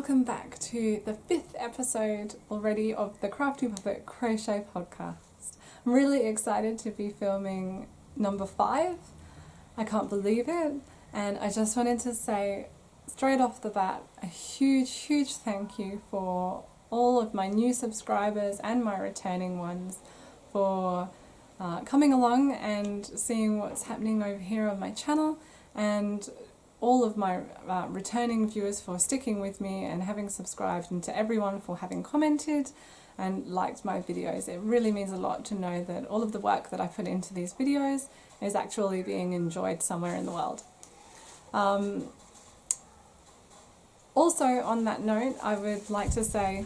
welcome back to the 5th episode already of the Crafty Poppet Crochet podcast. I'm really excited to be filming number 5. I can't believe it, and I just wanted to say straight off the bat a huge thank you for all of my new subscribers and my returning ones for coming along and seeing what's happening over here on my channel, and all of my returning viewers for sticking with me and having subscribed, and to everyone for having commented and liked my videos. It really means a lot to know that all of the work that I put into these videos is actually being enjoyed somewhere in the world. Also, on that note, I would like to say,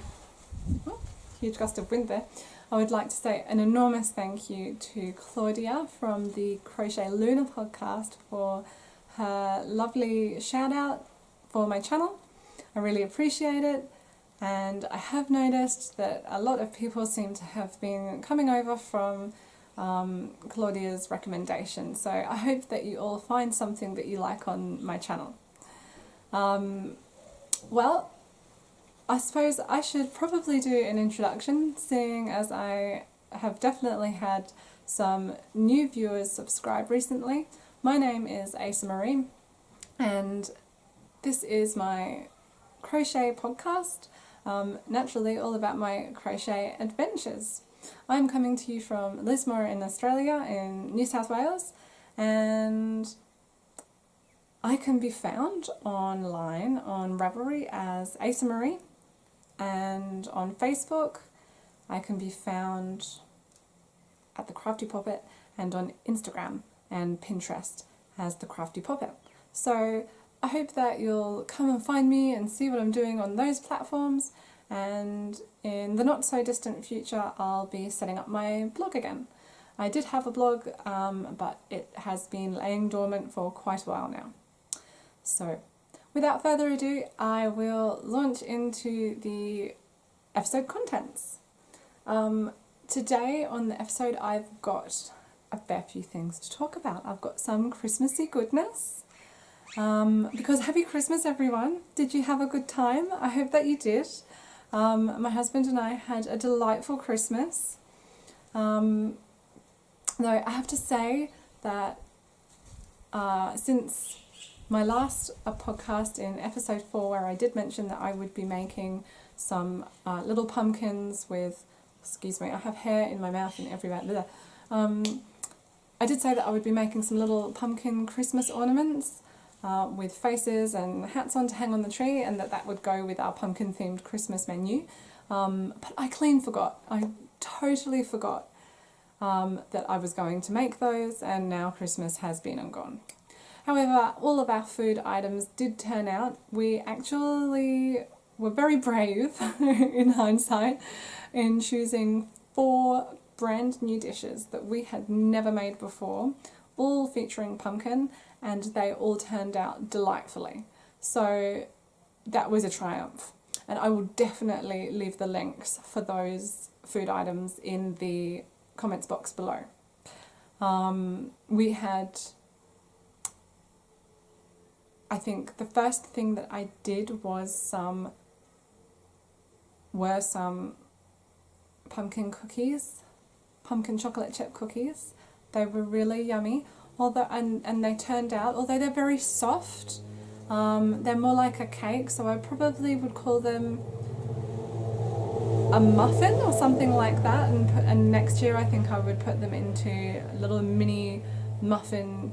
huge gust of wind there, I would like to say an enormous thank you to Claudia from the Crochet Luna podcast for her lovely shout out for my channel. I really appreciate it, and I have noticed that a lot of people seem to have been coming over from Claudia's recommendation, so I hope that you all find something that you like on my channel. Well, I suppose I should probably do an introduction, seeing as I have definitely had some new viewers subscribe recently. My name is Asa Marie, and this is my crochet podcast, naturally all about my crochet adventures. I'm coming to you from Lismore in Australia, in New South Wales, and I can be found online on Ravelry as Asa Marie, and on Facebook I can be found at the Crafty Poppet, and on Instagram and Pinterest as the Crafty Poppet. So I hope that you'll come and find me and see what I'm doing on those platforms, and in the not so distant future I'll be setting up my blog again. I did have a blog, but it has been laying dormant for quite a while now. So without further ado, I will launch into the episode contents. Today on the episode I've got a fair few things to talk about. I've got some Christmassy goodness, because happy Christmas everyone. Did you have a good time? I hope that you did. My husband and I had a delightful Christmas. Though I have to say that since my last podcast in episode 4, where I did mention that I would be making some little pumpkins with, excuse me, I have hair in my mouth and everywhere. I did say that I would be making some little pumpkin Christmas ornaments with faces and hats on to hang on the tree, and that would go with our pumpkin themed Christmas menu. But I clean forgot. I totally forgot that I was going to make those, and now Christmas has been and gone. However, all of our food items did turn out. We actually were very brave in hindsight in choosing 4 brand new dishes that we had never made before, all featuring pumpkin, and they all turned out delightfully. So that was a triumph, and I will definitely leave the links for those food items in the comments box below. We had, I think the first thing that I did was some pumpkin cookies, pumpkin chocolate chip cookies. They were really yummy, although and they turned out, although they're very soft, they're more like a cake, so I probably would call them a muffin or something like that, and next year I think I would put them into little mini muffin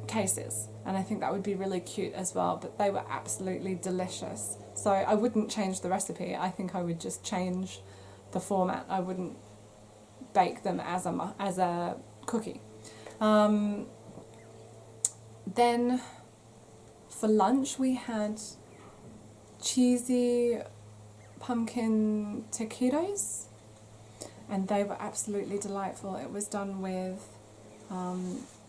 cases, and I think that would be really cute as well. But they were absolutely delicious, so I wouldn't change the recipe. I think I would just change the format. I wouldn't bake them as a cookie. Then for lunch we had cheesy pumpkin taquitos, and they were absolutely delightful. It was done with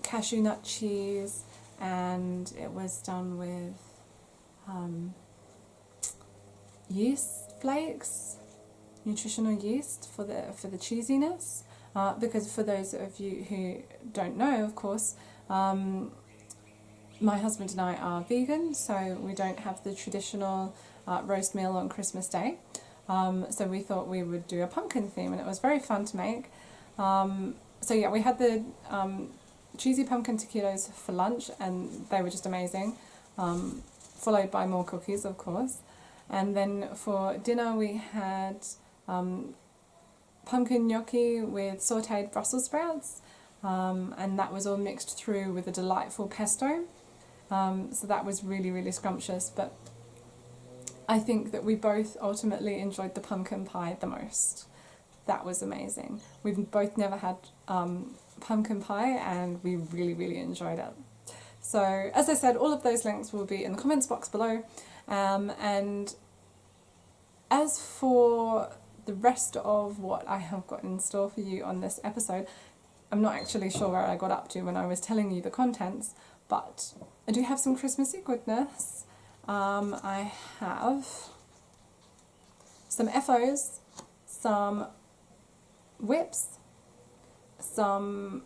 cashew nut cheese, and it was done with yeast flakes, nutritional yeast for the cheesiness. Because for those of you who don't know, of course, my husband and I are vegan, so we don't have the traditional roast meal on Christmas Day. So we thought we would do a pumpkin theme, and it was very fun to make. So yeah, we had the cheesy pumpkin taquitos for lunch, and they were just amazing, followed by more cookies, of course. And then for dinner we had pumpkin gnocchi with sautéed Brussels sprouts, and that was all mixed through with a delightful pesto. So that was really, really scrumptious, but I think that we both ultimately enjoyed the pumpkin pie the most. That was amazing. We've both never had pumpkin pie, and we really, really enjoyed it. So, as I said, all of those links will be in the comments box below. And as for the rest of what I have got in store for you on this episode, I'm not actually sure where I got up to when I was telling you the contents, but I do have some Christmassy goodness. I have some FOs, some whips, some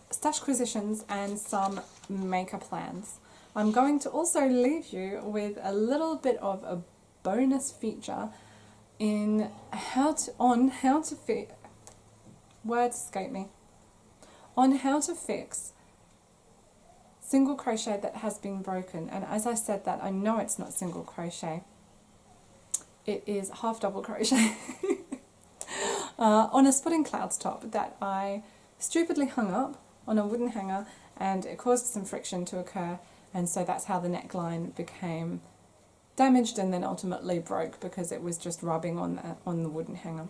Stashquisitions, and some maker plans. I'm going to also leave you with a little bit of a bonus feature in how to fix, words escape me, on how to fix single crochet that has been broken. And as I said that, I know it's not single crochet, it is half double crochet on a spotting clouds top that I stupidly hung up on a wooden hanger, and it caused some friction to occur, and so that's how the neckline became damaged and then ultimately broke, because it was just rubbing on the wooden hanger.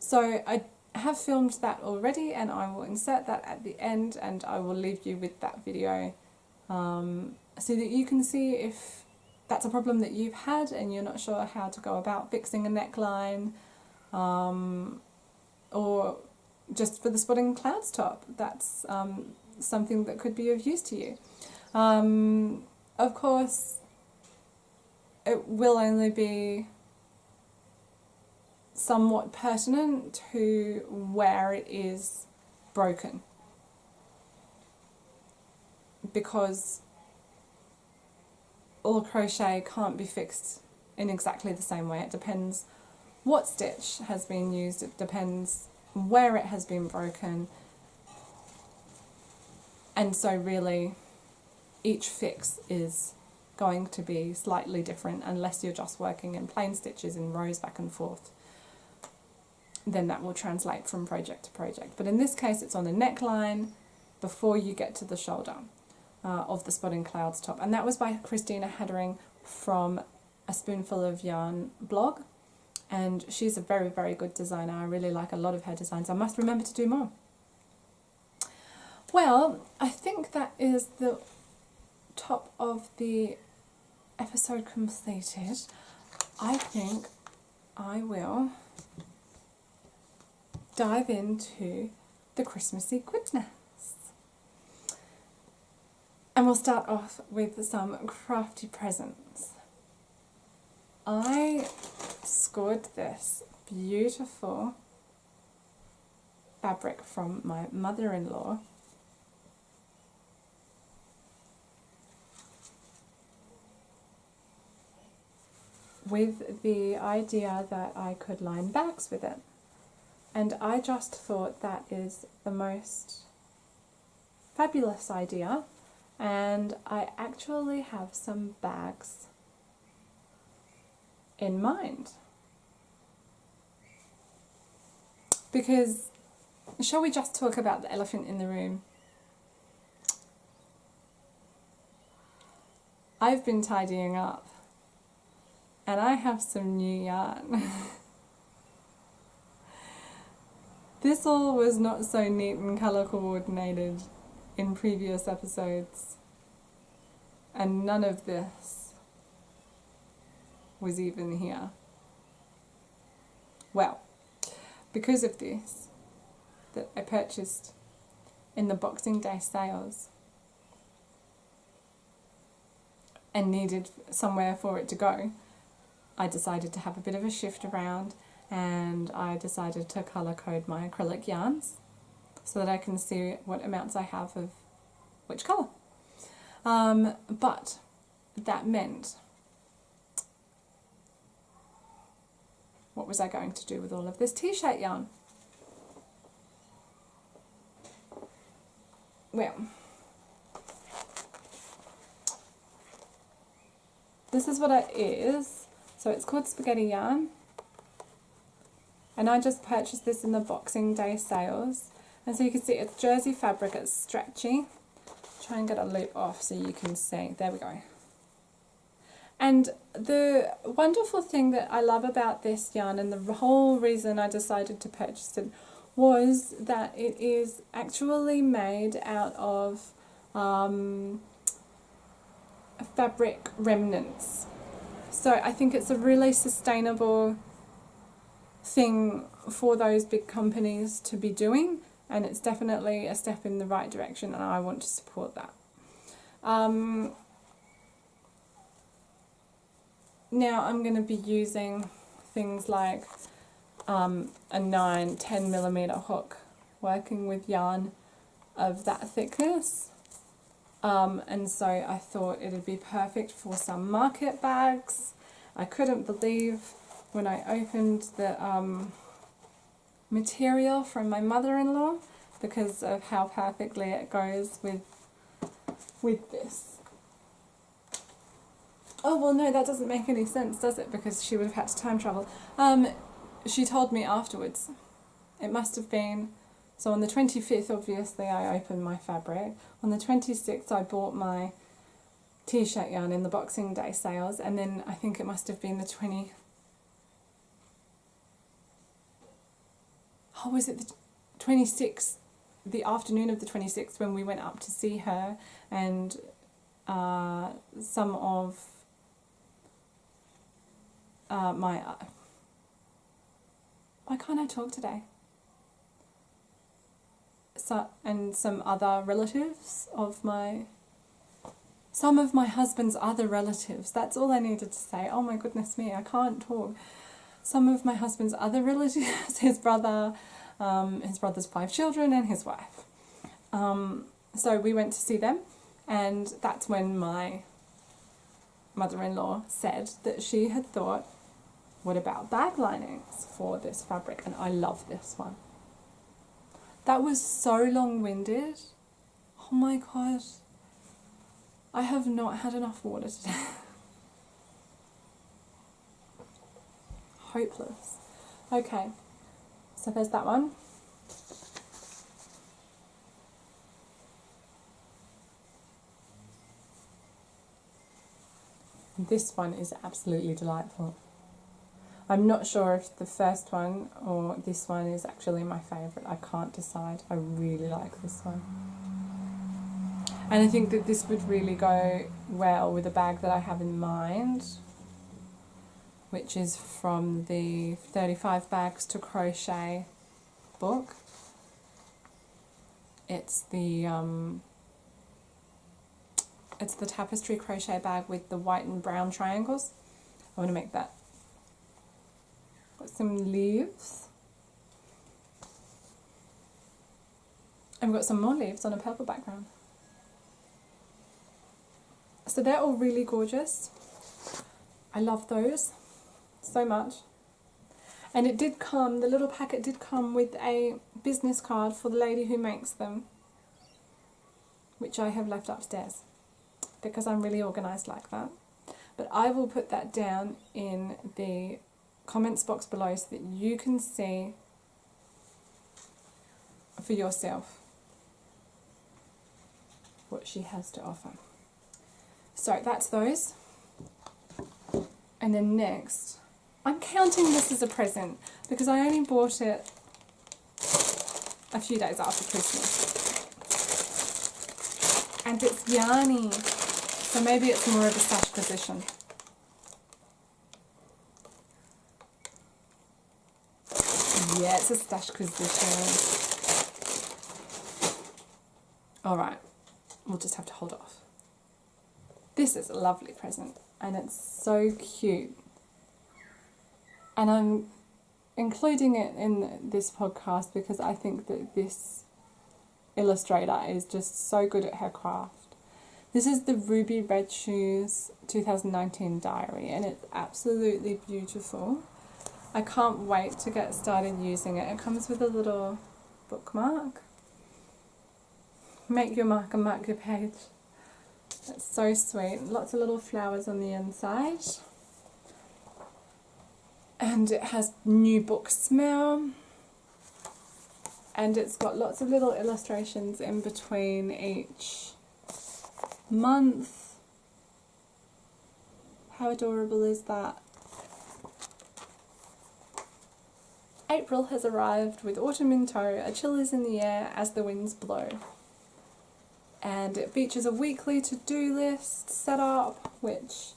So I have filmed that already, and I will insert that at the end, and I will leave you with that video so that you can see if that's a problem that you've had and you're not sure how to go about fixing a neckline, or just for the spotting clouds top, that's something that could be of use to you. Of course, it will only be somewhat pertinent to where it is broken, because all crochet can't be fixed in exactly the same way. It depends what stitch has been used, it depends where it has been broken, and so really each fix is going to be slightly different, unless you're just working in plain stitches in rows back and forth. Then that will translate from project to project. But in this case, it's on the neckline before you get to the shoulder of the Spotting Clouds top. And that was by Christina Haddering from A Spoonful of Yarn blog. And she's a very, very good designer. I really like a lot of her designs. I must remember to do more. Well, I think that is the top of the episode completed. I think I will dive into the Christmassy goodness. And we'll start off with some crafty presents. I scored this beautiful fabric from my mother-in-law. With the idea that I could line bags with it. And I just thought that is the most fabulous idea, and I actually have some bags in mind. Because, shall we just talk about the elephant in the room? I've been tidying up, and I have some new yarn. This all was not so neat and colour coordinated in previous episodes, and none of this was even here. Well, because of this, that I purchased in the Boxing Day sales and needed somewhere for it to go, I decided to have a bit of a shift around, and I decided to colour code my acrylic yarns so that I can see what amounts I have of which colour. But that meant, what was I going to do with all of this t-shirt yarn? Well, this is what it is. So it's called spaghetti yarn. And I just purchased this in the Boxing Day sales. And so you can see it's jersey fabric, it's stretchy. Try and get a loop off so you can see. There we go. And the wonderful thing that I love about this yarn, and the whole reason I decided to purchase it, was that it is actually made out of fabric remnants. So I think it's a really sustainable thing for those big companies to be doing, and it's definitely a step in the right direction, and I want to support that. Now I'm going to be using things like a 9-10 millimeter hook, working with yarn of that thickness, and so I thought it would be perfect for some market bags. I couldn't believe when I opened the material from my mother-in-law, because of how perfectly it goes with this. Oh, well, no, that doesn't make any sense, does it? Because she would have had to time travel. She told me afterwards. It must have been, so on the 25th, obviously, I opened my fabric. On the 26th, I bought my t-shirt yarn in the Boxing Day sales, and then I think it must have been the 20... Oh, was it the 26th, the afternoon of the 26th, when we went up to see her, and some of my... why can't I talk today? So, and some other relatives of my... Some of my husband's other relatives. That's all I needed to say. Oh my goodness me, I can't talk. Some of my husband's other relatives, his brother's 5 children, and his wife. So we went to see them, and that's when my mother-in-law said that she had thought, what about bag linings for this fabric? And I love this one. That was so long-winded. Oh my god. I have not had enough water today. Hopeless. Okay, so there's that one. This one is absolutely delightful. I'm not sure if the first one or this one is actually my favourite. I can't decide. I really like this one. And I think that this would really go well with a bag that I have in mind, which is from the 35 Bags to Crochet book. It's the tapestry crochet bag with the white and brown triangles. I want to make that. Got some leaves. And we've got some more leaves on a purple background. So they're all really gorgeous. I love those so much. And it did come, the little packet did come with a business card for the lady who makes them, which I have left upstairs because I'm really organised like that. But I will put that down in the comments box below so that you can see for yourself what she has to offer. So that's those. And then next, I'm counting this as a present because I only bought it a few days after Christmas. And it's yarny, so maybe it's more of a Stashquisition. Yeah, it's a Stashquisition. Alright, we'll just have to hold off. This is a lovely present, and it's so cute. And I'm including it in this podcast because I think that this illustrator is just so good at her craft. This is the Ruby Red Shoes 2019 diary, and it's absolutely beautiful. I can't wait to get started using it. It comes with a little bookmark. Make your mark and mark your page. It's so sweet. Lots of little flowers on the inside. And it has new book smell. And it's got lots of little illustrations in between each month. How adorable is that? April has arrived with autumn in tow, a chill is in the air as the winds blow. And it features a weekly to-do list set up, which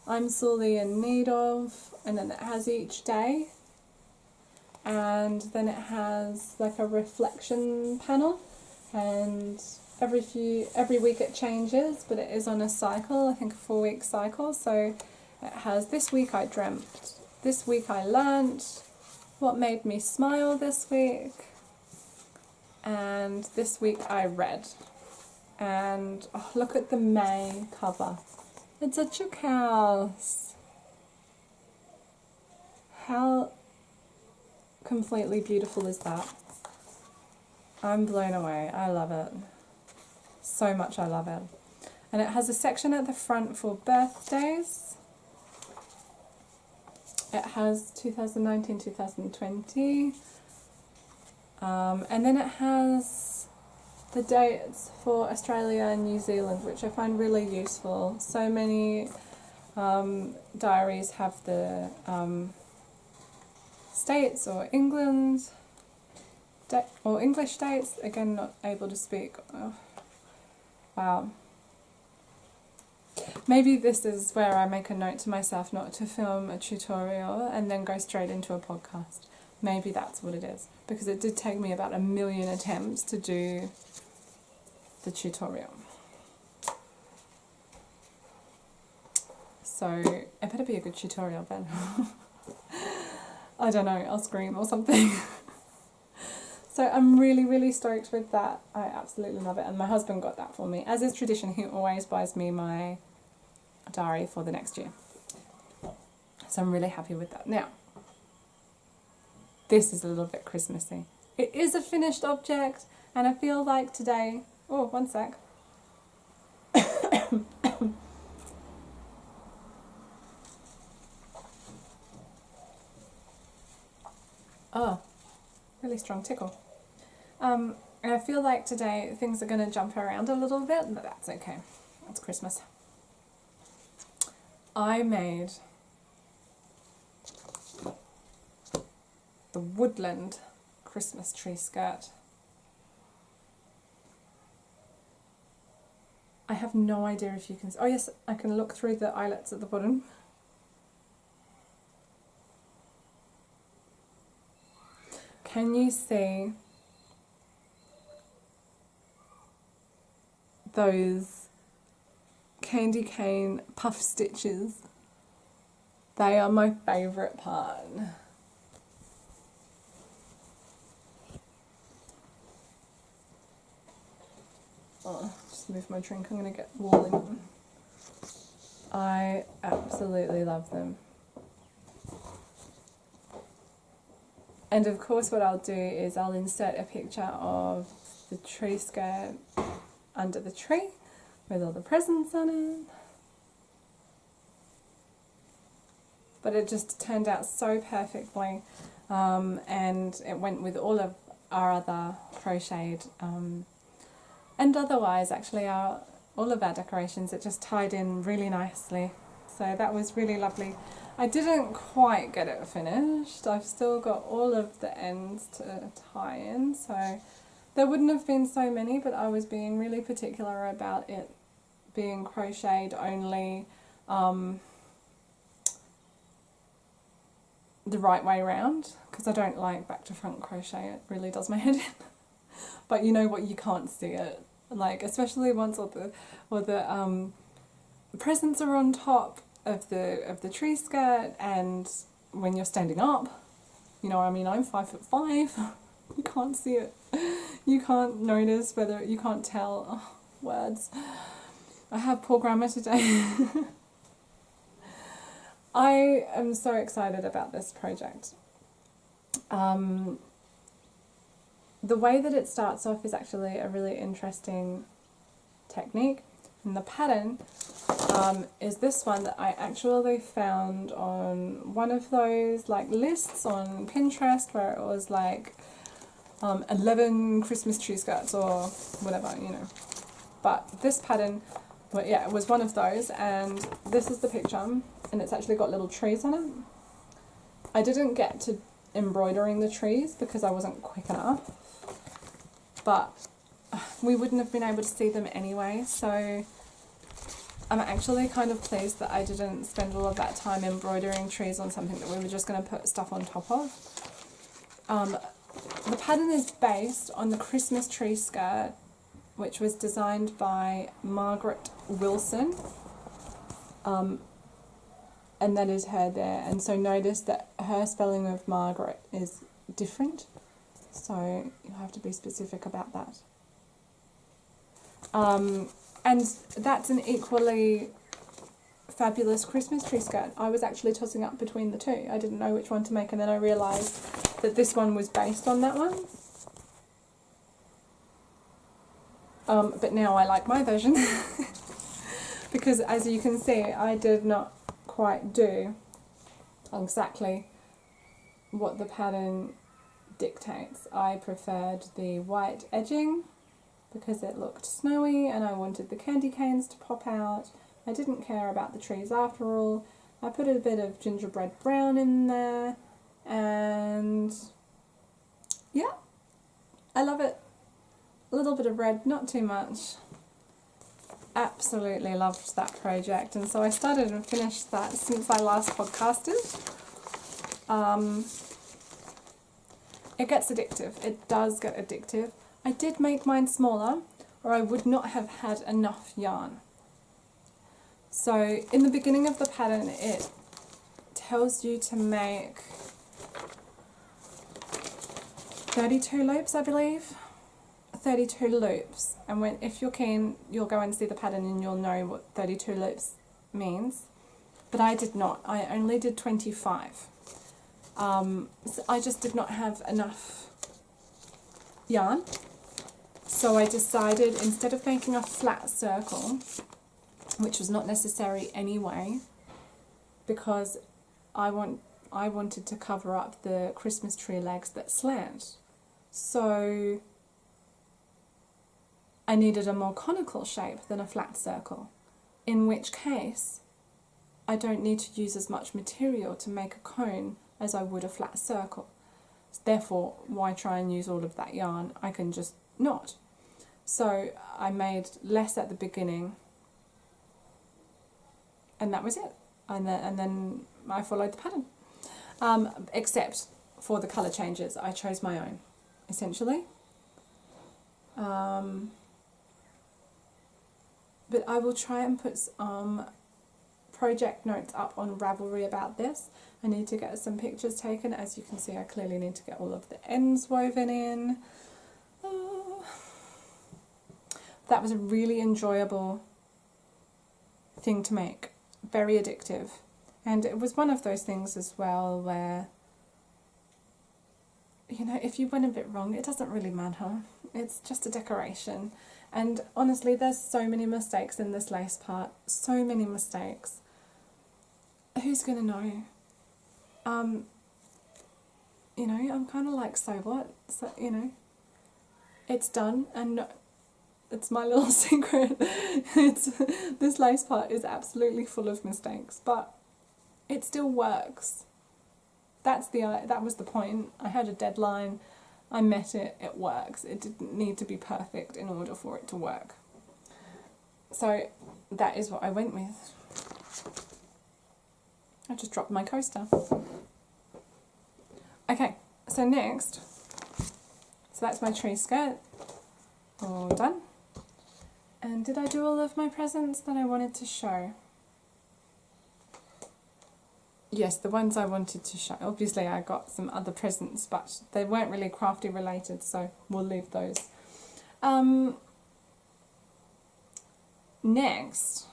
I'm sorely in need of, and then it has each day. And then it has like a reflection panel, and every week it changes, but it is on a cycle, I think a 4-week cycle. So it has this week I dreamt, this week I learnt, what made me smile this week, and this week I read. And oh, look at the May cover. It's a chick house. How completely beautiful is that? I'm blown away. I love it. So much I love it. And it has a section at the front for birthdays. It has 2019, 2020. And then it has the dates for Australia and New Zealand, which I find really useful. So many diaries have the states or England or English dates. Again, not able to speak. Oh, wow. Maybe this is where I make a note to myself not to film a tutorial and then go straight into a podcast. Maybe that's what it is, because it did take me about 1 million attempts to do the tutorial. So it better be a good tutorial then. I don't know, I'll scream or something. So I'm really, really stoked with that. I absolutely love it, and my husband got that for me. As is tradition, he always buys me my diary for the next year. So I'm really happy with that. Now, this is a little bit Christmassy. It is a finished object, and I feel like today... Oh, one sec. Oh, really strong tickle. And I feel like today things are going to jump around a little bit, but that's okay. It's Christmas. I made the Woodland Christmas tree skirt. I have no idea if you can... Oh yes, I can look through the eyelets at the bottom. Can you see those candy cane puff stitches? They are my favourite part. Oh, just move my drink, I'm going to get wool in them. I absolutely love them. And of course what I'll do is I'll insert a picture of the tree skirt under the tree with all the presents on it. But it just turned out so perfectly, and it went with all of our other crocheted and otherwise actually all of our decorations. It just tied in really nicely, so that was really lovely. I didn't quite get it finished. I've still got all of the ends to tie in, so there wouldn't have been so many, but I was being really particular about it being crocheted only the right way round, because I don't like back to front crochet. It really does my head in. But you know what, you can't see it, like especially once all the presents are on top of the tree skirt, and when you're standing up, you know, I mean, I'm 5'5". You can't see it. You can't notice whether, you can't tell. Oh, words. I have poor grammar today. I am so excited about this project. The way that it starts off is actually a really interesting technique. And the pattern is this one that I actually found on one of those like lists on Pinterest where it was like 11 Christmas tree skirts or whatever, you know. But this pattern, well, yeah, it was one of those, and this is the picture, and it's actually got little trees on it. I didn't get to embroidering the trees because I wasn't quick enough, but we wouldn't have been able to see them anyway, so I'm actually kind of pleased that I didn't spend all of that time embroidering trees on something that we were just going to put stuff on top of. The pattern is based on the Christmas tree skirt, which was designed by Margaret Wilson, and that is her there. And so notice that her spelling of Margaret is different, so you have to be specific about that. And that's an equally fabulous Christmas tree skirt. I was actually tossing up between the two. I didn't know which one to make, and then I realised that this one was based on that one. But now I like my version because, as you can see, I did not quite do exactly what the pattern dictates. I preferred the white edging because it looked snowy and I wanted the candy canes to pop out. I didn't care about the trees after all. I put a bit of gingerbread brown in there, and yeah, I love it. A little bit of red, not too much. Absolutely loved that project, and so I started and finished that since I last podcasted. It gets addictive. It does get addictive. I did make mine smaller, or I would not have had enough yarn. So in the beginning of the pattern, it tells you to make 32 loops, I believe. 32 loops, and if you're keen, you'll go and see the pattern and you'll know what 32 loops means. But I did not. I only did 25. So I just did not have enough yarn. So I decided, instead of making a flat circle, which was not necessary anyway, because I wanted to cover up the Christmas tree legs that slant. So I needed a more conical shape than a flat circle, in which case I don't need to use as much material to make a cone as I would a flat circle. Therefore, why try and use all of that yarn? I can just not. So I made less at the beginning, and that was it. And then I followed the pattern. Except for the colour changes, I chose my own, essentially. But I will try and put some project notes up on Ravelry about this. I need to get some pictures taken. As you can see, I clearly need to get all of the ends woven in. That was a really enjoyable thing to make. Very addictive. And it was one of those things as well where, you know, if you went a bit wrong, it doesn't really matter. It's just a decoration. And honestly, there's so many mistakes in this lace part. So many mistakes. Who's going to know? You know, I'm kind of like, so what? So, you know, it's done, and it's my little secret. This lace part is absolutely full of mistakes, but it still works. That was the point. I had a deadline. I met it. It works. It didn't need to be perfect in order for it to work. So that is what I went with. I just dropped my coaster. Okay, so next, so that's my tree skirt. All done. And did I do all of my presents that I wanted to show? Yes, the ones I wanted to show. Obviously I got some other presents, but they weren't really crafty related, so we'll leave those. next,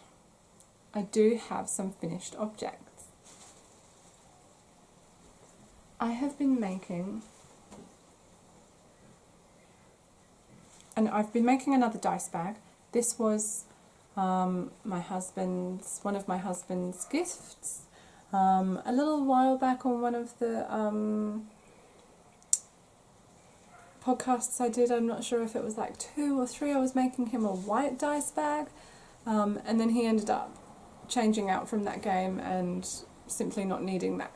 I do have some finished objects. I have been making, and I've been making another dice bag. This was one of my husband's gifts a little while back on one of the podcasts I did. I'm not sure if it was like 2 or 3. I was making him a white dice bag, and then he ended up changing out from that game and simply not needing that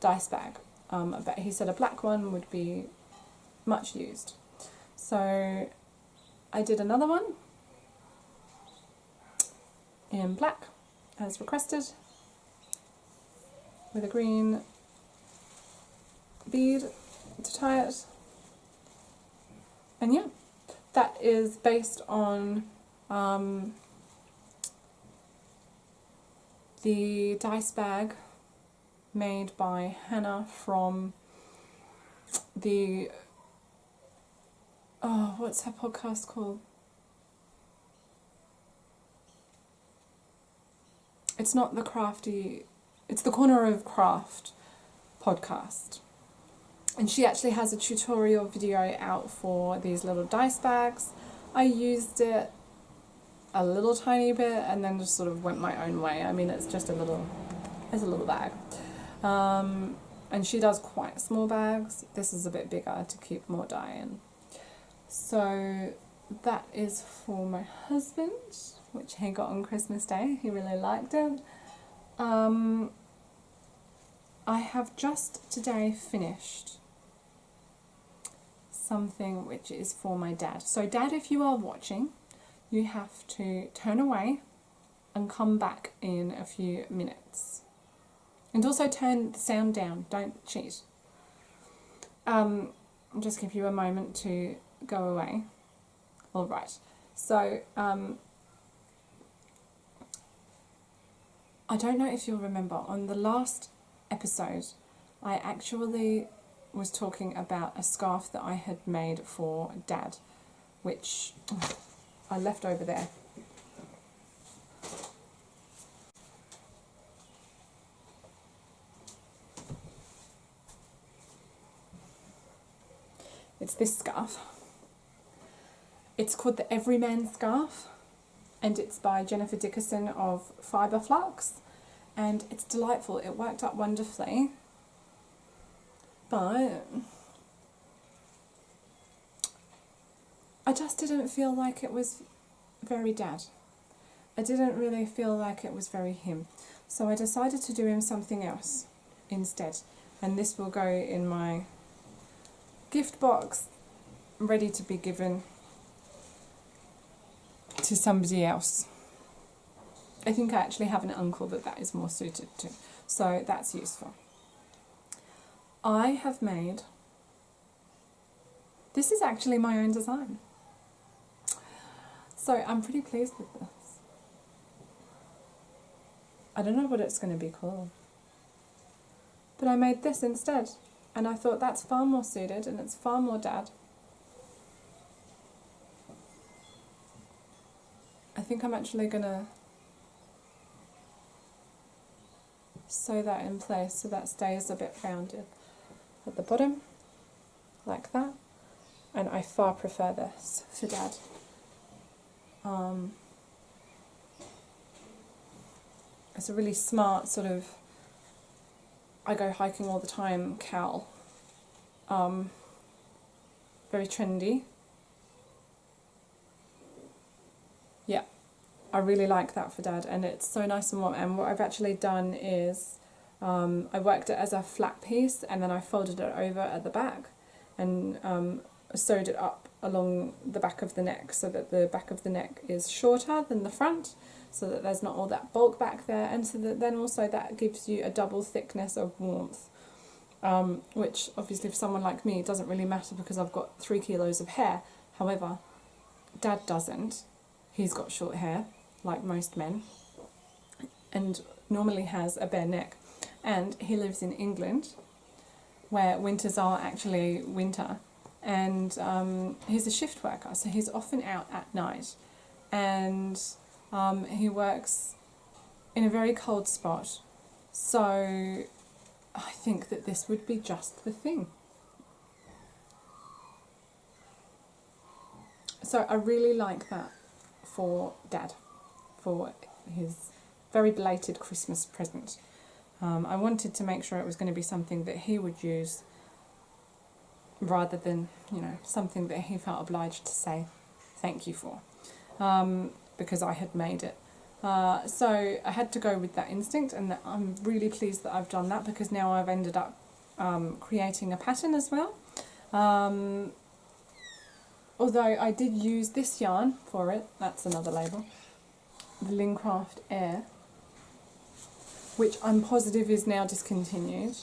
dice bag. But he said a black one would be much used. So I did another one in black as requested, with a green bead to tie it. And yeah, that is based on the dice bag made by Hannah from the, what's her podcast called? It's not the Crafty, it's the Corner of Craft podcast. And she actually has a tutorial video out for these little dice bags. I used it a little tiny bit and then just sort of went my own way. I mean, it's just a little bag. And she does quite small bags. This is a bit bigger to keep more dye in. So that is for my husband, which he got on Christmas Day. He really liked it. I have just today finished something which is for my dad. So Dad, if you are watching, you have to turn away and come back in a few minutes. And also turn the sound down, don't cheat. I'll just give you a moment to go away. All right, so I don't know if you'll remember, on the last episode, I actually was talking about a scarf that I had made for Dad, which I left over there. It's this scarf. It's called the Everyman Scarf, and it's by Jennifer Dickerson of Fibre Flux, and it's delightful. It worked out wonderfully, but I just didn't feel like it was very Dad. I didn't really feel like it was very him. So I decided to do him something else instead, and this will go in my gift box, ready to be given to somebody else. I think I actually have an uncle that is more suited to, so that's useful. I have made, this is actually my own design, so I'm pretty pleased with this. I don't know what it's going to be called, but I made this instead, and I thought that's far more suited and it's far more Dad. I think I'm actually going to sew that in place so that stays a bit rounded at the bottom, like that. And I far prefer this for Dad. It's a really smart sort of, I go hiking all the time cowl. Very trendy. Yeah, I really like that for Dad, and it's so nice and warm. And what I've actually done is I worked it as a flat piece, and then I folded it over at the back and sewed it up along the back of the neck so that the back of the neck is shorter than the front, so that there's not all that bulk back there, and so that then also that gives you a double thickness of warmth, which obviously for someone like me doesn't really matter because I've got 3 kilos of hair. However, Dad doesn't. He's got short hair, like most men, and normally has a bare neck. And he lives in England, where winters are actually winter. And he's a shift worker, so he's often out at night. And He works in a very cold spot, so I think that this would be just the thing. So I really like that for Dad, for his very belated Christmas present. I wanted to make sure it was going to be something that he would use rather than, you know, something that he felt obliged to say thank you for, because I had made it. So I had to go with that instinct, and I'm really pleased that I've done that, because now I've ended up creating a pattern as well. Although I did use this yarn for it, that's another label, the Lincraft Air, which I'm positive is now discontinued.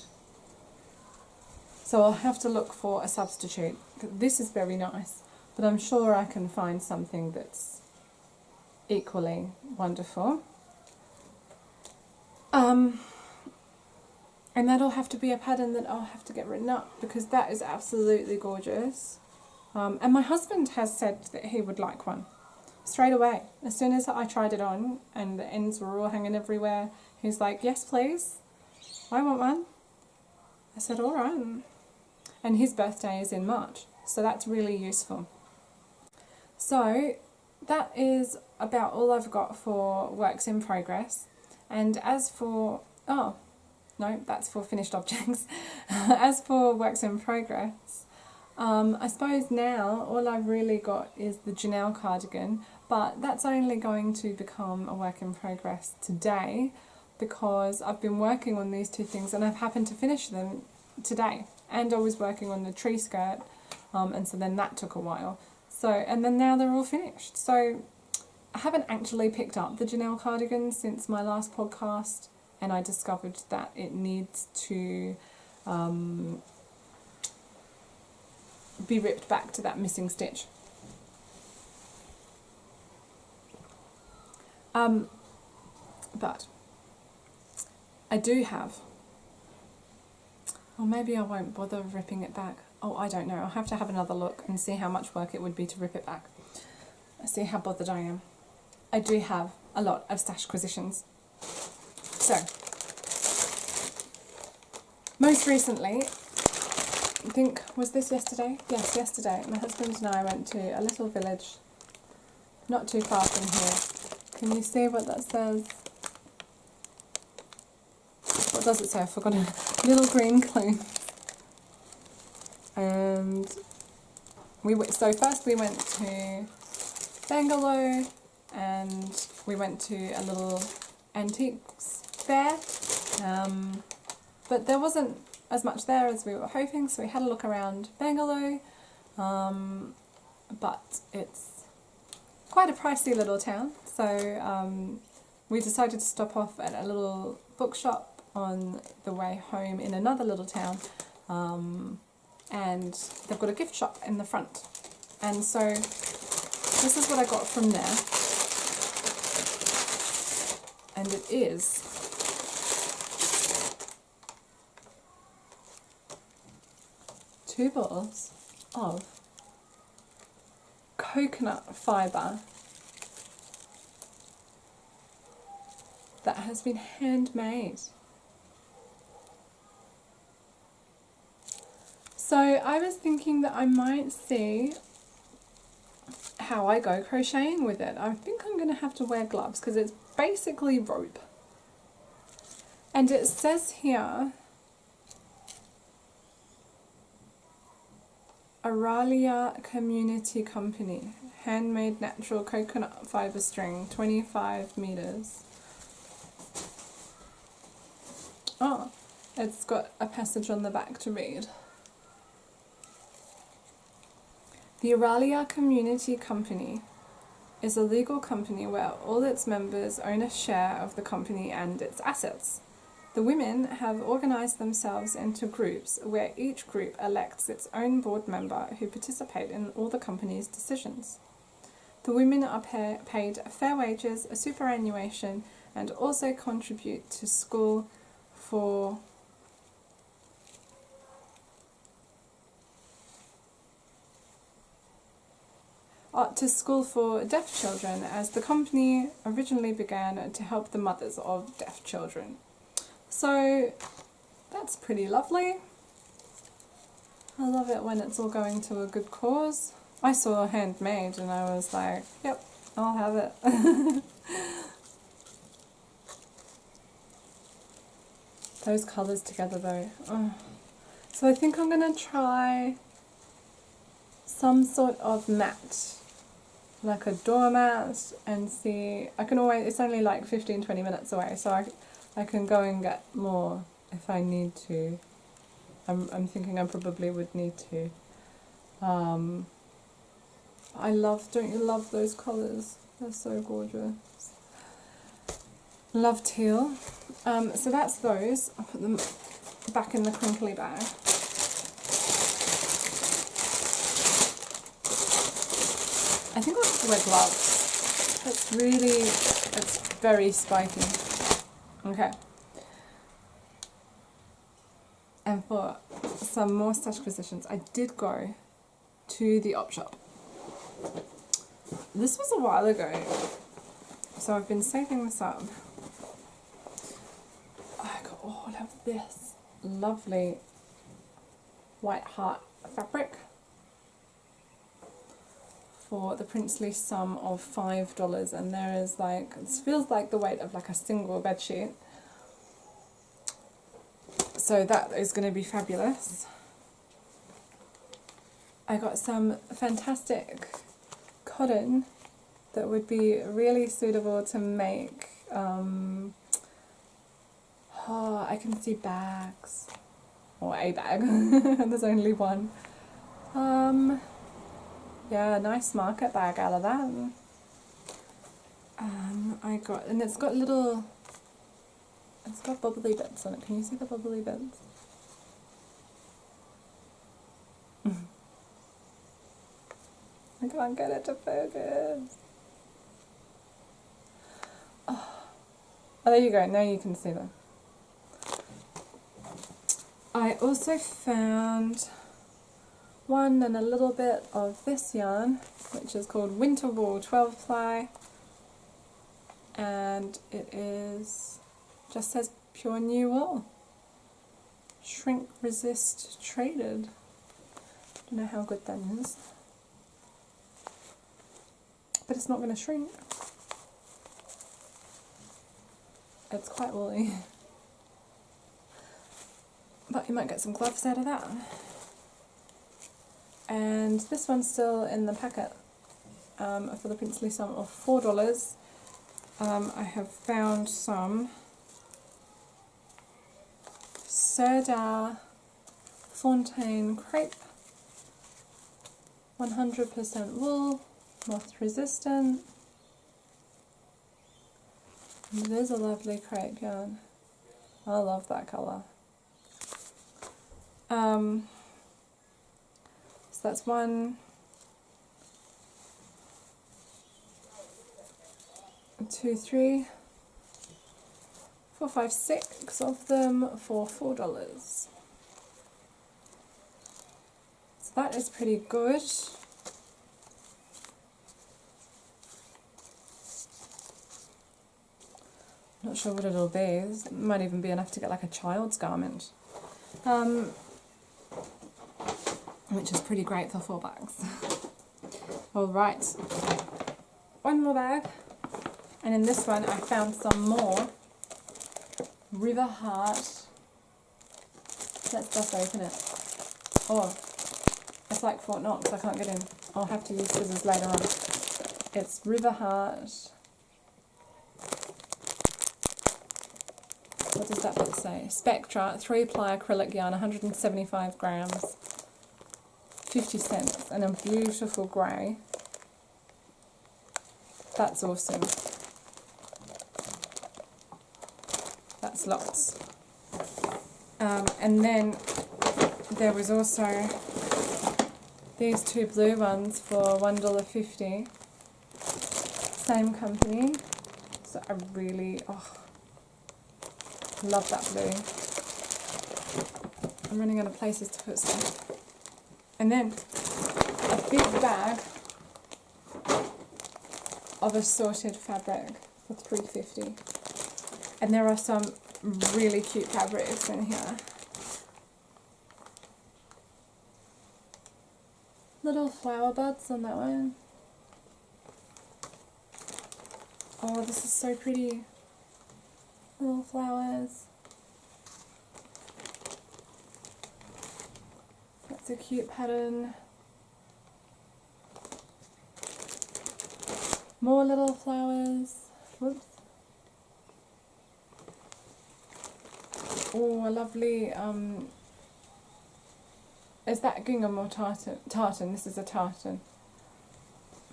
So I'll have to look for a substitute. This is very nice, but I'm sure I can find something that's equally wonderful. And that'll have to be a pattern that I'll have to get written up, because that is absolutely gorgeous. And my husband has said that he would like one straight away. As soon as I tried it on and the ends were all hanging everywhere, he's like, yes please, I want one. I said, all right. And his birthday is in March, so that's really useful. So that is about all I've got for works in progress. And as for, oh, no, that's for finished objects. As for works in progress, I suppose now all I've really got is the Janelle cardigan, but that's only going to become a work in progress today, because I've been working on these two things and I've happened to finish them today. And I was working on the tree skirt, and so then that took a while. So, and then now they're all finished. So I haven't actually picked up the Janelle cardigan since my last podcast, and I discovered that it needs to be ripped back to that missing stitch. But I do have, or maybe I won't bother ripping it back. Oh, I don't know. I'll have to have another look and see how much work it would be to rip it back. See how bothered I am. I do have a lot of Stashquisitions. So, most recently, I think, was this yesterday? Yes, yesterday. My husband and I went to a little village not too far from here. Can you see what that says? What does it say? I've forgotten. Little green clue. And so first we went to Bangalore, and we went to a little antiques fair, but there wasn't as much there as we were hoping, so we had a look around Bangalore, but it's quite a pricey little town, so we decided to stop off at a little bookshop on the way home in another little town, and they've got a gift shop in the front, and so this is what I got from there, and it is two balls of coconut fibre that has been handmade. So I was thinking that I might see how I go crocheting with it. I think I'm going to have to wear gloves because it's basically rope. And it says here, Araliya Community Company, handmade natural coconut fibre string, 25 meters. Oh, it's got a passage on the back to read. The Araliya Community Company is a legal company where all its members own a share of the company and its assets. The women have organised themselves into groups where each group elects its own board member who participate in all the company's decisions. The women are paid fair wages, a superannuation, and also contribute to school for to school for deaf children, as the company originally began to help the mothers of deaf children. So that's pretty lovely. I love it when it's all going to a good cause. I saw handmade and I was like, yep, I'll have it. Those colours together though. Oh. So I think I'm going to try some sort of mat, like a doormat, and see. I can always, it's only like 15-20 minutes away, so I can go and get more if I need to. I'm thinking I probably would need to. I love, don't you love those colours? They're so gorgeous. Love teal. So that's those. I'll put them back in the crinkly bag. I think I'll have to wear gloves. It's very spiky. Okay. And for some more Stashquisitions, I did go to the op shop. This was a while ago, so I've been saving this up. I got all of this lovely white heart fabric for the princely sum of $5, and there is like, this feels like the weight of like a single bedsheet. So that is going to be fabulous. I got some fantastic cotton that would be really suitable to make, I can see bags, or a bag, there's only one. Yeah, a nice market bag out of that. I got, and it's got little, it's got bubbly bits on it. Can you see the bubbly bits? I can't get it to focus. Oh, there you go. Now you can see them. I also found one and a little bit of this yarn, which is called Winter Wool 12 ply, and it is, just says pure new wool, shrink resist traded. Don't know how good that is, but it's not going to shrink. It's quite woolly, but you might get some gloves out of that. And this one's still in the packet for the princely sum of $4. I have found some Cerdar Fontaine crepe, 100% wool, moth resistant. It is a lovely crepe yarn. I love that colour. So that's 1, 2, 3, 4, 5, 6 of them for $4. So that is pretty good. Not sure what it'll be. It might even be enough to get like a child's garment. Which is pretty great for $4. Alright, one more bag, and in this one I found some more River Heart. Let's just open it. Oh, it's like Fort Knox, I can't get in. I'll have to use scissors later on. It's River Heart. What does that book say? Spectra 3-ply acrylic yarn, 175 grams. 50 cents, and a beautiful grey. That's awesome. That's lots. And then there was also these two blue ones for $1.50. Same company. So I really, love that blue. I'm running out of places to put stuff. And then a big bag of assorted fabric for $3.50. And there are some really cute fabrics in here. Little flower buds on that one. Oh, this is so pretty. Little flowers. That's a cute pattern. More little flowers. Whoops. Oh, a lovely, is that gingham or tartan? Tartan, this is a tartan.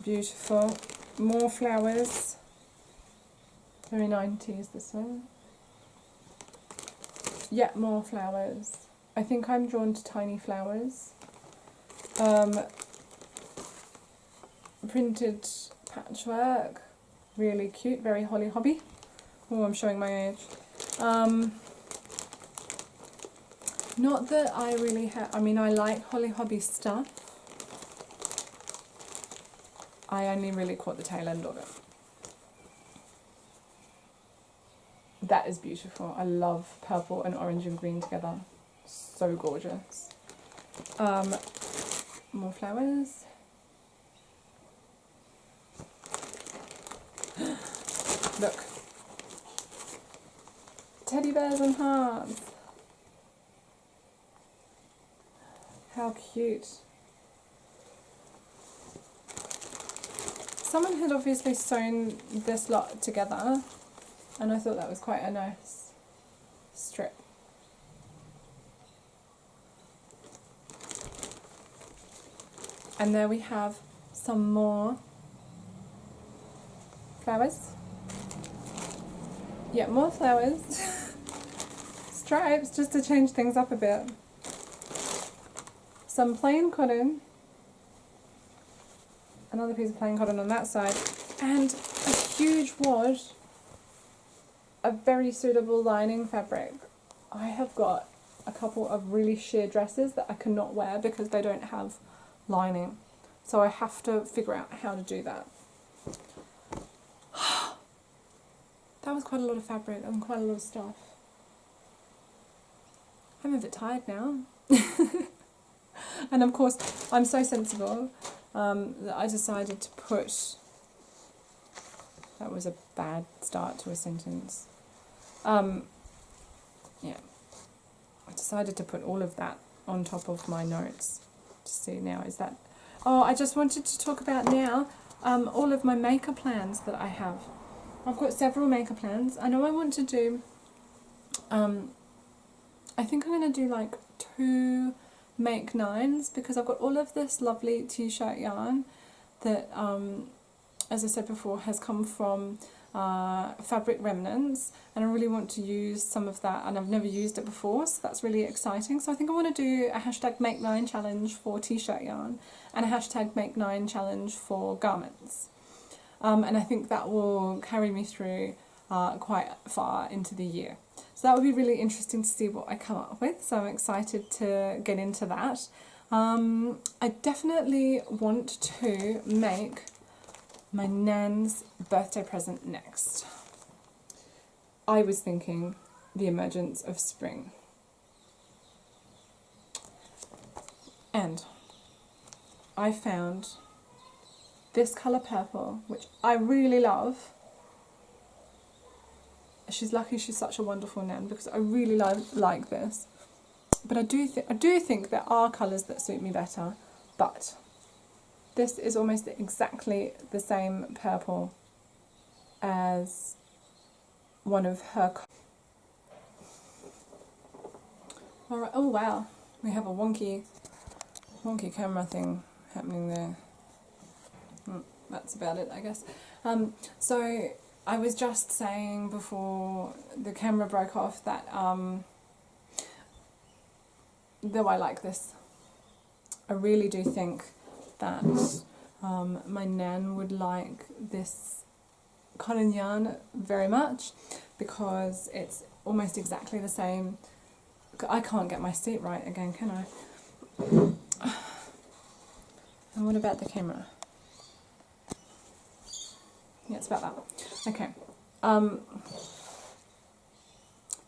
Beautiful. More flowers. Very 90s, this one. Yeah, more flowers. I think I'm drawn to tiny flowers. Printed patchwork. Really cute, very Holly Hobby. Oh, I'm showing my age. Not that I really have, I mean, I like Holly Hobby stuff. I only really caught the tail end of it. That is beautiful. I love purple and orange and green together. So gorgeous. More flowers. Look. Teddy bears and hearts. How cute. Someone had obviously sewn this lot together, and I thought that was quite a nice strip. And there we have some more flowers. Yeah, more flowers. Stripes, just to change things up a bit. Some plain cotton. Another piece of plain cotton on that side. And a huge wad of very suitable lining fabric. I have got a couple of really sheer dresses that I cannot wear because they don't have lining. So I have to figure out how to do that. That was quite a lot of fabric and quite a lot of stuff. I'm a bit tired now. And of course, I'm so sensible that I decided to put... That was a bad start to a sentence. Yeah. I decided to put all of that on top of my notes. To see now, is that... Oh, I just wanted to talk about now all of my maker plans that I have. I've got several maker plans. I know I want to do... I think I'm going to do like 2 make nines because I've got all of this lovely t-shirt yarn that, as I said before, has come from fabric remnants, and I really want to use some of that, and I've never used it before, so that's really exciting. So I think I want to do a hashtag make 9 challenge for t-shirt yarn and a hashtag make 9 challenge for garments, and I think that will carry me through quite far into the year. So that would be really interesting to see what I come up with, so I'm excited to get into that. I definitely want to make my Nan's birthday present next. I was thinking the emergence of spring. And I found this colour purple, which I really love. She's lucky she's such a wonderful Nan because I really like this. But I do think there are colours that suit me better, but this is almost exactly the same purple as one of her. Alright, oh wow, we have a wonky camera thing happening there. That's about it, I guess. So I was just saying before the camera broke off that though I like this, I really do think that my Nan would like this cotton yarn very much because it's almost exactly the same. I can't get my seat right again, can I? And what about the camera? Yeah, it's about that. Okay.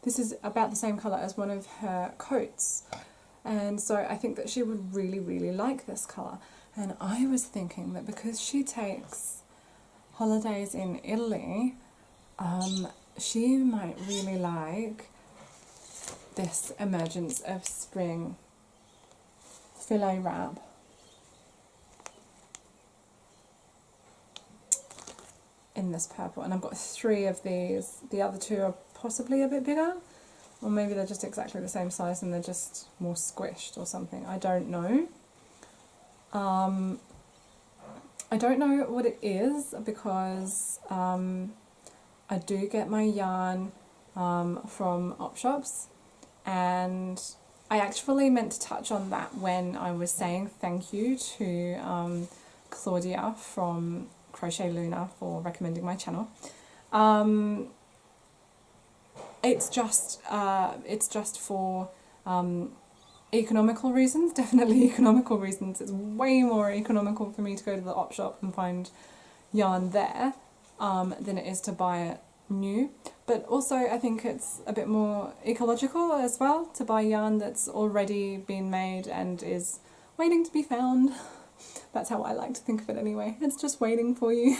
This is about the same colour as one of her coats. And so I think that she would really, really like this colour. And I was thinking that because she takes holidays in Italy, she might really like this Emergence of Spring filet wrap. In this purple, and I've got 3 of these. The other 2 are possibly a bit bigger, or maybe they're just exactly the same size and they're just more squished or something. I don't know. I don't know what it is because I do get my yarn from op shops, and I actually meant to touch on that when I was saying thank you to Claudia from Crochet Luna for recommending my channel. It's just for economical reasons, definitely economical reasons. It's way more economical for me to go to the op shop and find yarn there than it is to buy it new. But also I think it's a bit more ecological as well to buy yarn that's already been made and is waiting to be found. That's how I like to think of it anyway. It's just waiting for you.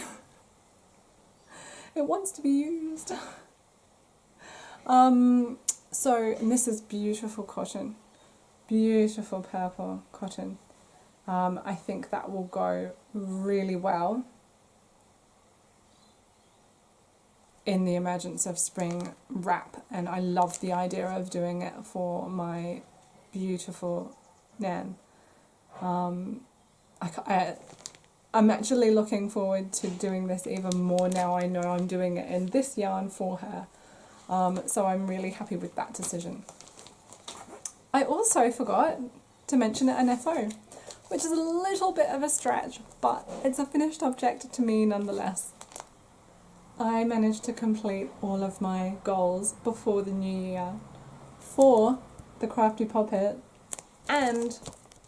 It wants to be used. And this is beautiful cotton. Beautiful purple cotton. I think that will go really well in the Emergence of Spring wrap. And I love the idea of doing it for my beautiful Nan. I'm actually looking forward to doing this even more now I know I'm doing it in this yarn for her. So I'm really happy with that decision. I also forgot to mention an FO, which is a little bit of a stretch, but it's a finished object to me nonetheless. I managed to complete all of my goals before the new year for the Crafty Poppet and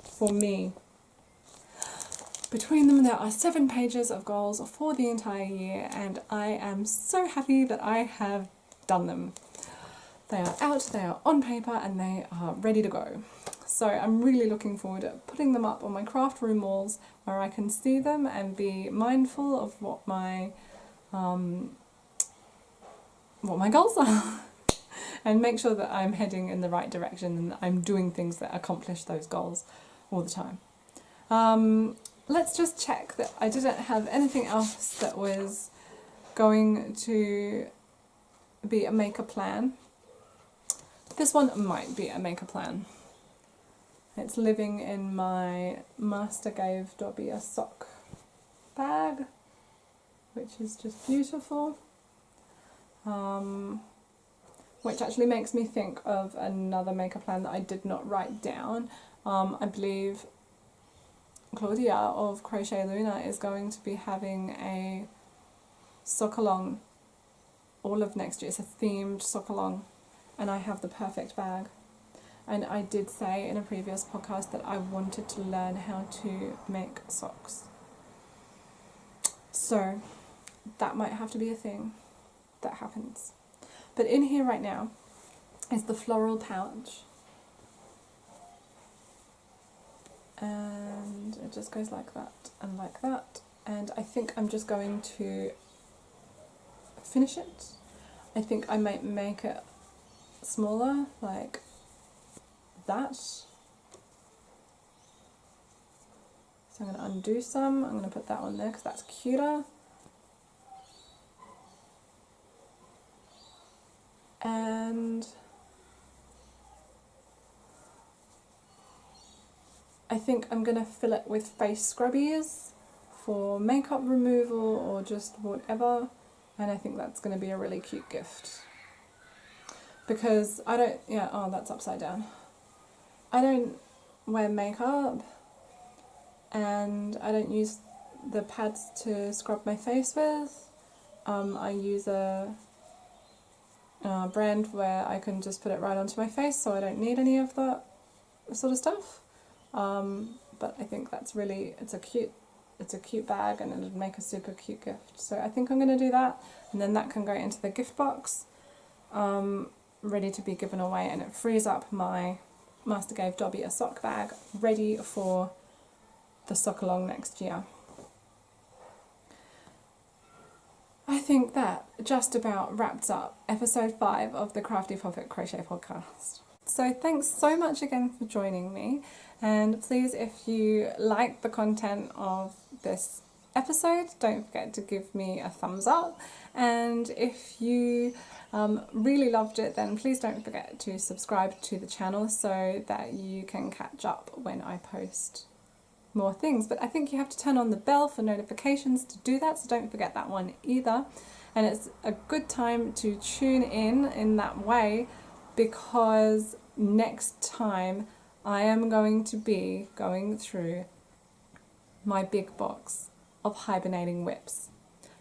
for me. Between them there are 7 pages of goals for the entire year, and I am so happy that I have done them. They are out, they are on paper, and they are ready to go. So I'm really looking forward to putting them up on my craft room walls where I can see them and be mindful of what my goals are and make sure that I'm heading in the right direction and that I'm doing things that accomplish those goals all the time. Let's just check that I didn't have anything else that was going to be a make a plan. This one might be a make a plan. It's living in my Master gave Dobby a sock bag, which is just beautiful. Which actually makes me think of another make a plan that I did not write down. I believe Claudia of Crochet Luna is going to be having a sock along all of next year. It's a themed sock along, and I have the perfect bag. And I did say in a previous podcast that I wanted to learn how to make socks. So that might have to be a thing that happens. But in here right now is the floral pouch. And it just goes like that and like that. And I think I'm just going to finish it. I think I might make it smaller, like that. So I'm going to undo some. I'm going to put that one there because that's cuter. And I think I'm going to fill it with face scrubbies for makeup removal or just whatever. And I think that's going to be a really cute gift. Because I don't, oh, that's upside down. I don't wear makeup and I don't use the pads to scrub my face with. I use a brand where I can just put it right onto my face, so I don't need any of that sort of stuff. But I think that's really, it's a cute it's a cute bag and it'd make a super cute gift. So I think I'm going to do that, and then that can go into the gift box, ready to be given away, and it frees up my Master gave Dobby a sock bag ready for the sock along next year. I think that just about wraps up episode 5 of the Crafty Poppet Crochet Podcast. So thanks so much again for joining me, and please, if you like the content of this episode, don't forget to give me a thumbs up, and if you really loved it, then please don't forget to subscribe to the channel so that you can catch up when I post more things. But I think you have to turn on the bell for notifications to do that, so don't forget that one either. And it's a good time to tune in that way, because next time I am going to be going through my big box of hibernating whips.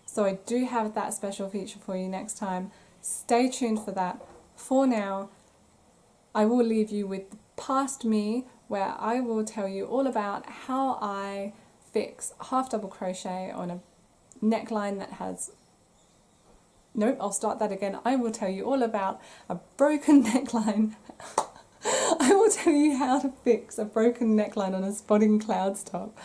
So I do have that special feature for you next time. Stay tuned for that. For now, I will leave you with past me, where I will tell you all about how I fix half double crochet on a neckline that has... Nope, I'll start that again. I will tell you all about a broken neckline. I will tell you how to fix a broken neckline on a spotting clouds top.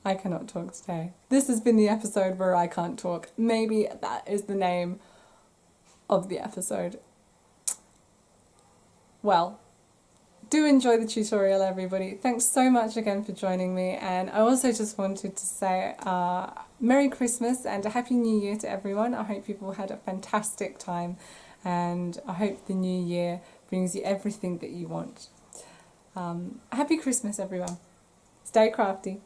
I cannot talk today. This has been the episode where I can't talk. Maybe that is the name of the episode. Well, do enjoy the tutorial, everybody. Thanks so much again for joining me, and I also just wanted to say Merry Christmas and a Happy New Year to everyone. I hope you've all had a fantastic time, and I hope the new year brings you everything that you want. Happy Christmas, everyone. Stay crafty.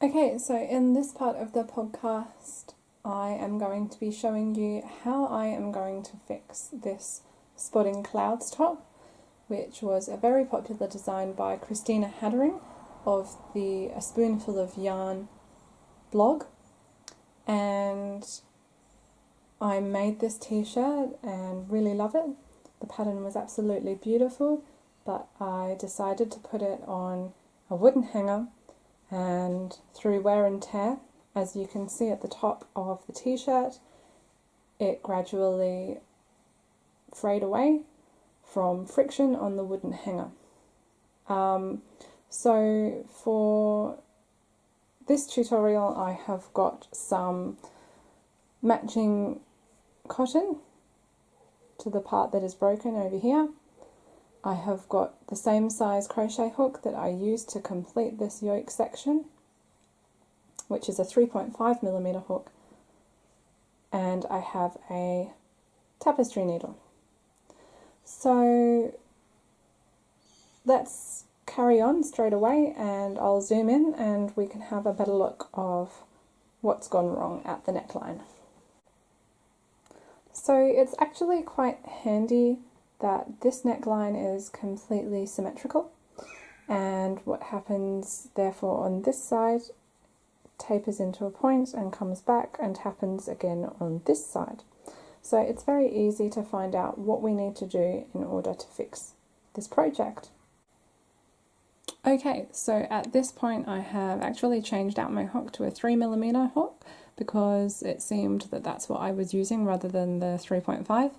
Okay, so in this part of the podcast, I am going to be showing you how I am going to fix this spotting clouds top, which was a very popular design by Christina Haddering of the A Spoonful of Yarn blog. And I made this t-shirt and really love it. The pattern was absolutely beautiful, but I decided to put it on a wooden hanger, and through wear and tear, as you can see at the top of the t-shirt, it gradually frayed away from friction on the wooden hanger. So for this tutorial, I have got some matching cotton to the part that is broken over here. I have got the same size crochet hook that I used to complete this yoke section, which is a 3.5mm hook, and I have a tapestry needle. So let's carry on straight away, and I'll zoom in and we can have a better look of what's gone wrong at the neckline. So it's actually quite handy that this neckline is completely symmetrical, and what happens therefore on this side tapers into a point and comes back and happens again on this side. So it's very easy to find out what we need to do in order to fix this project. Okay, so at this point I have actually changed out my hook to a 3mm hook, because it seemed that that's what I was using rather than the 3.5.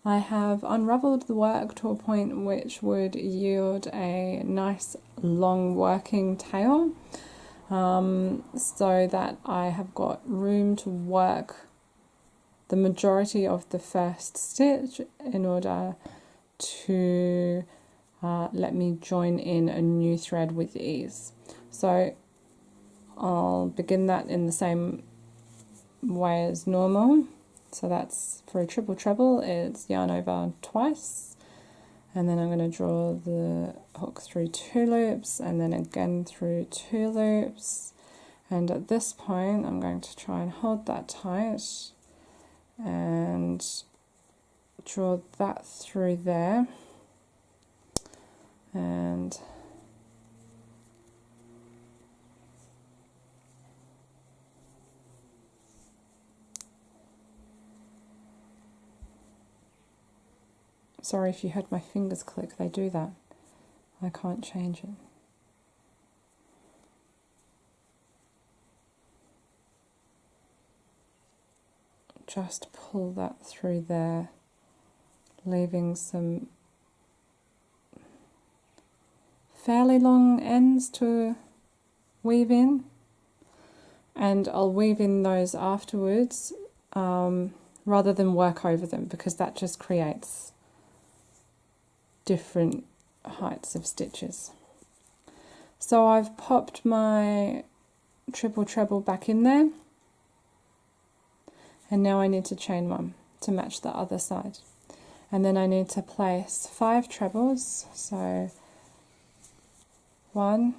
I have unravelled the work to a point which would yield a nice long working tail, so that I have got room to work the majority of the first stitch in order to let me join in a new thread with ease. So I'll begin that in the same way as normal. So that's for a triple treble, it's yarn over twice, and then I'm going to draw the hook through 2 loops and then again through 2 loops, and at this point I'm going to try and hold that tight and draw that through there, and sorry if you heard my fingers click, they do that. I can't change it. just pull that through there, leaving some fairly long ends to weave in, and I'll weave in those afterwards rather than work over them, because that just creates different heights of stitches. So I've popped my triple treble back in there, and now I need to chain one to match the other side, and then I need to place 5 trebles, so 1,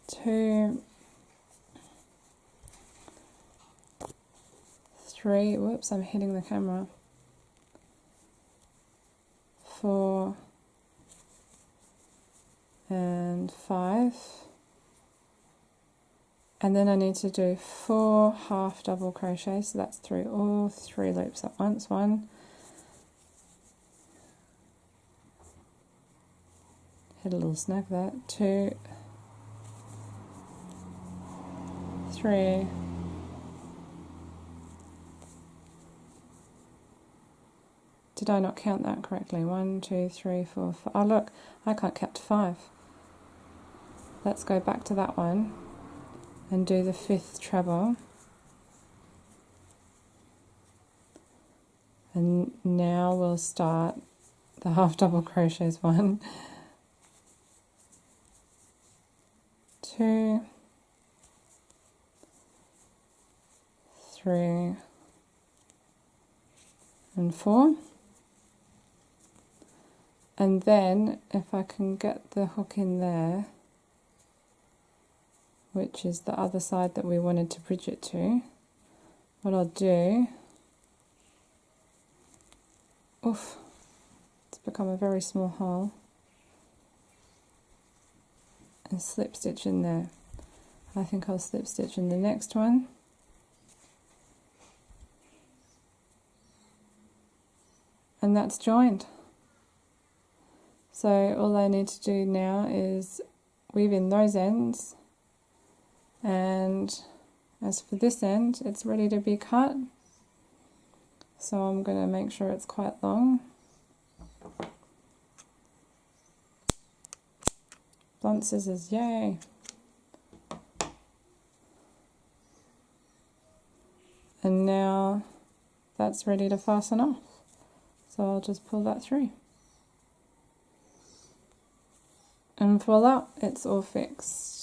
2, 3, whoops, I'm hitting the camera, 4 and 5, and then I need to do 4 half double crochets, so that's through all 3 loops at once. 1, hit a little snag there, 2, 3, 'Did I not count that correctly? 1, 2, 3, 4, 5. Oh look, I can't count to 5. Let's go back to that one and do the 5th treble. And now we'll start the half double crochets. 1, 2, 3, and 4. And then if I can get the hook in there, which is the other side that we wanted to bridge it to, what I'll do, oof, it's become a very small hole, and slip stitch in there. I think I'll slip stitch in the next one, and that's joined. So all I need to do now is weave in those ends, and as for this end, it's ready to be cut. So I'm going to make sure it's quite long. Blunt scissors, yay! And now that's ready to fasten off. So I'll just pull that through. And voila, it's all fixed.